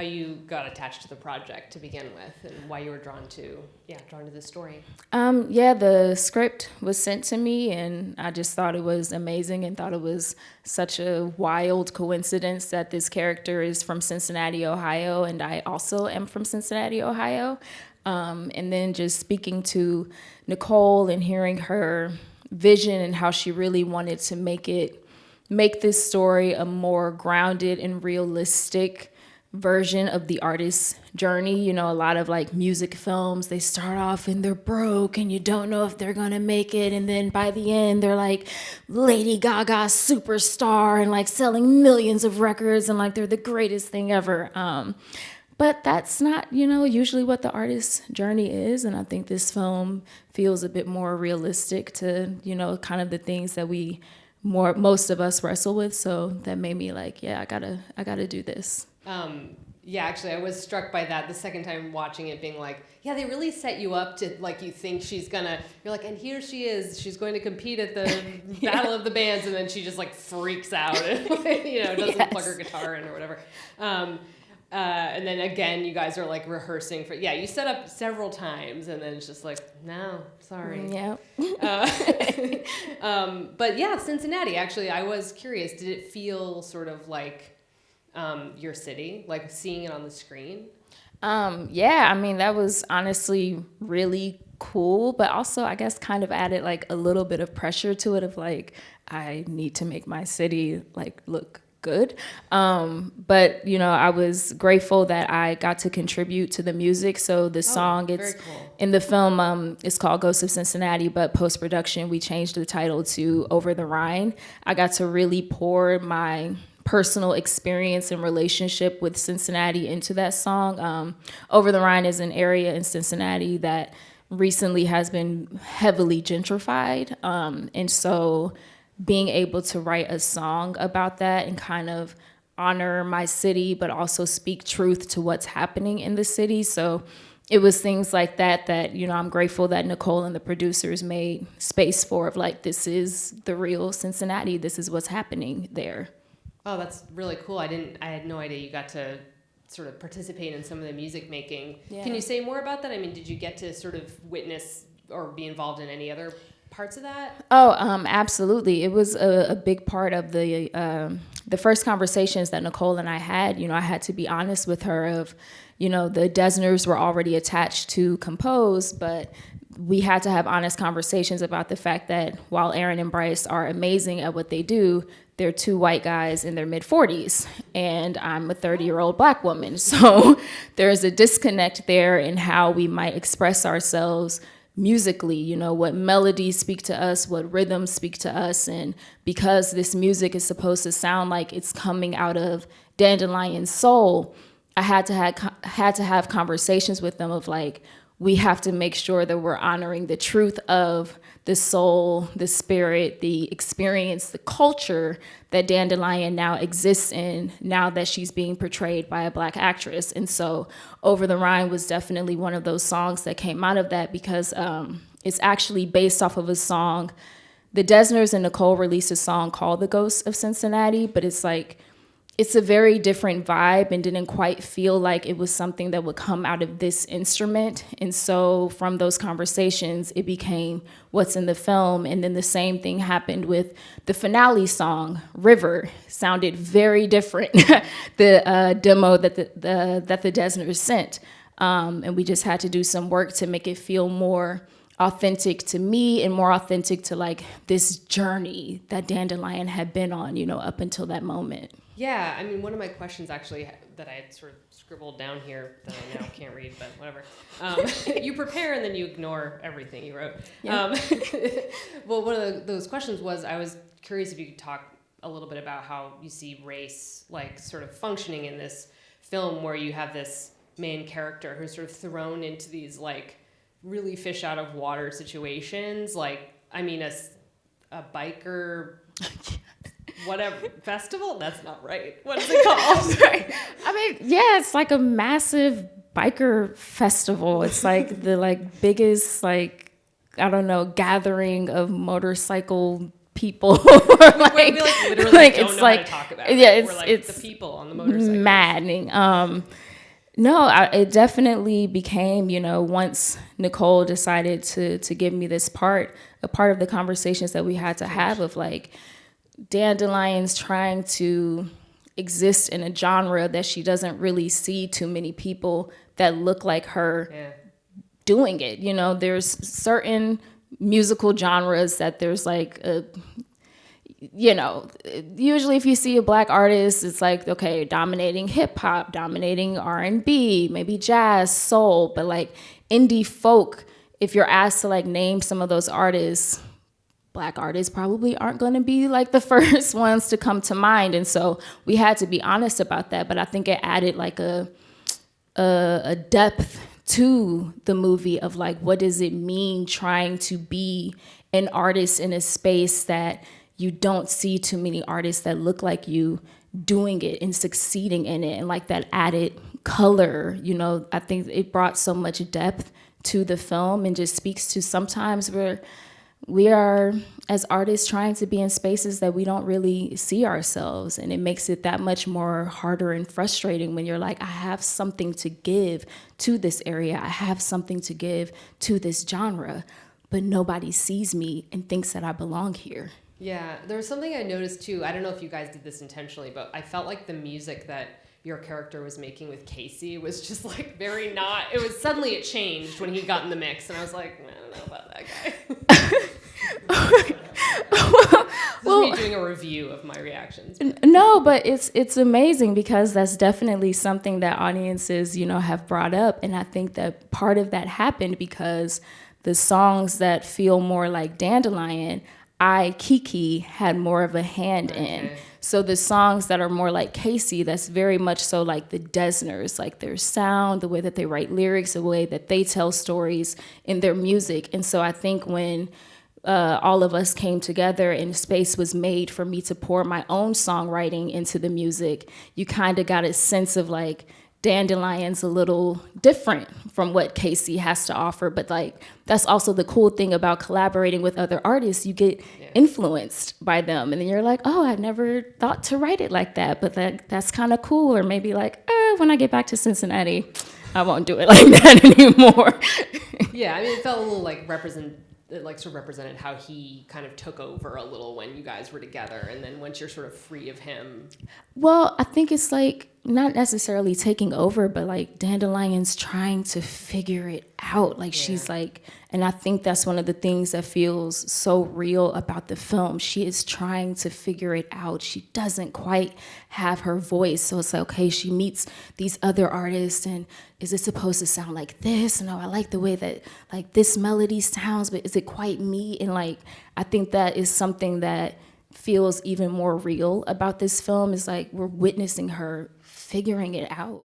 you got attached to the project to begin with, and why you were drawn to this story. The script was sent to me, and I just thought it was amazing and thought it was such a wild coincidence that this character is from Cincinnati, Ohio, and I also am from Cincinnati, Ohio. And then just speaking to Nicole and hearing her vision and how she really wanted to make this story a more grounded and realistic version of the artist's journey. You know, a lot of like music films, they start off and they're broke and you don't know if they're gonna make it, and then by the end they're like Lady Gaga superstar and like selling millions of records and like they're the greatest thing ever. But that's not, usually what the artist's journey is. And I think this film feels a bit more realistic to, kind of the things that most of us wrestle with. So that made me like, I gotta do this. Actually, I was struck by that the second time watching it, being like, they really set you up to, like, you think you're like, and here she is, she's going to compete at the Battle of the Bands, and then she just, like, freaks out and, doesn't plug her guitar in or whatever. And then again, you guys are, like, rehearsing for, you set up several times, and then it's just like, no, sorry. Yeah. But Cincinnati, actually, I was curious, did it feel sort of like your city, like seeing it on the screen? That was honestly really cool, but also I guess kind of added like a little bit of pressure to it of like, I need to make my city like look good. But I was grateful that I got to contribute to the music. So the song, it's cool. In the film, it's called Ghosts of Cincinnati, but post-production, we changed the title to Over the Rhine. I got to really pour my personal experience and relationship with Cincinnati into that song. Over the Rhine is an area in Cincinnati that recently has been heavily gentrified. And so being able to write a song about that and kind of honor my city, but also speak truth to what's happening in the city. So it was things like that, I'm grateful that Nicole and the producers made space for, of like, this is the real Cincinnati. This is what's happening there. Oh, that's really cool. I had no idea you got to sort of participate in some of the music making. Yeah. Can you say more about that? I mean, did you get to sort of witness or be involved in any other parts of that? Oh, absolutely. It was a big part of the first conversations that Nicole and I had. I had to be honest with her of, the Desners were already attached to compose, but we had to have honest conversations about the fact that while Aaron and Bryce are amazing at what they do, they're two white guys in their mid-40s, and I'm a 30-year-old Black woman. So there's a disconnect there in how we might express ourselves musically, what melodies speak to us, what rhythms speak to us. And because this music is supposed to sound like it's coming out of Dandelion soul, I had to have conversations with them of like, we have to make sure that we're honoring the truth of the soul, the spirit, the experience, the culture that Dandelion now exists in, now that she's being portrayed by a Black actress. And so Over the Rhine was definitely one of those songs that came out of that, because it's actually based off of a song. The Desners and Nicole released a song called The Ghosts of Cincinnati, but it's a very different vibe and didn't quite feel like it was something that would come out of this instrument. And so from those conversations, it became what's in the film. And then the same thing happened with the finale song, River. Sounded very different, the demo that the Desners sent. And we just had to do some work to make it feel more authentic to me and more authentic to like this journey that Dandelion had been on, up until that moment. Yeah, I mean, one of my questions actually that I had sort of scribbled down here that I now can't read, but whatever. You prepare and then you ignore everything you wrote. Yeah. Well, one of those questions was, I was curious if you could talk a little bit about how you see race like sort of functioning in this film, where you have this main character who's sort of thrown into these like really fish out of water situations. Like, I mean, a biker... whatever festival? That's not right. What is it called? I mean, it's like a massive biker festival. It's like the biggest I don't know, gathering of motorcycle people. We literally don't know how to talk about it. It's the people on the motorcycle. Maddening. No, it definitely became, once Nicole decided to give me this part, a part of the conversations that we had to have of like Dandelion's trying to exist in a genre that she doesn't really see too many people that look like her doing it. There's certain musical genres that there's like usually if you see a Black artist, it's like, okay, dominating hip hop, dominating R&B, maybe jazz, soul, but like indie folk, if you're asked to like name some of those artists, Black artists probably aren't going to be like the first ones to come to mind. And so we had to be honest about that. But I think it added like a depth to the movie of like, what does it mean trying to be an artist in a space that you don't see too many artists that look like you doing it and succeeding in it, and like that added color, I think it brought so much depth to the film and just speaks to sometimes where we are as artists trying to be in spaces that we don't really see ourselves. And it makes it that much more harder and frustrating when you're like, I have something to give to this area. I have something to give to this genre, but nobody sees me and thinks that I belong here. Yeah, there was something I noticed too. I don't know if you guys did this intentionally, but I felt like the music that your character was making with Casey was just like very not, it was suddenly it changed when he got in the mix and I was like, I don't know about that guy. This is me doing a review of my reactions. No, but it's amazing because that's definitely something that audiences, have brought up. And I think that part of that happened because the songs that feel more like Dandelion, KiKi had more of a hand in. So the songs that are more like Casey, that's very much so like the Desners, like their sound, the way that they write lyrics, the way that they tell stories in their music. And so I think when all of us came together and space was made for me to pour my own songwriting into the music, you kind of got a sense of like, Dandelion's a little different from what Casey has to offer, but like that's also the cool thing about collaborating with other artists. You get influenced by them, and then you're like, oh, I never thought to write it like that, but that's kind of cool. Or maybe like, when I get back to Cincinnati, I won't do it like that anymore. Yeah, I mean, it felt a little like represented how he kind of took over a little when you guys were together, and then once you're sort of free of him. Well, I think it's like not necessarily taking over, but like Dandelion's trying to figure it out. Like she's like, and I think that's one of the things that feels so real about the film. She is trying to figure it out. She doesn't quite have her voice. So it's like, okay, she meets these other artists and is it supposed to sound like this? No, I like the way that like this melody sounds, but is it quite me? And like, I think that is something that feels even more real about this film, is like we're witnessing her figuring it out.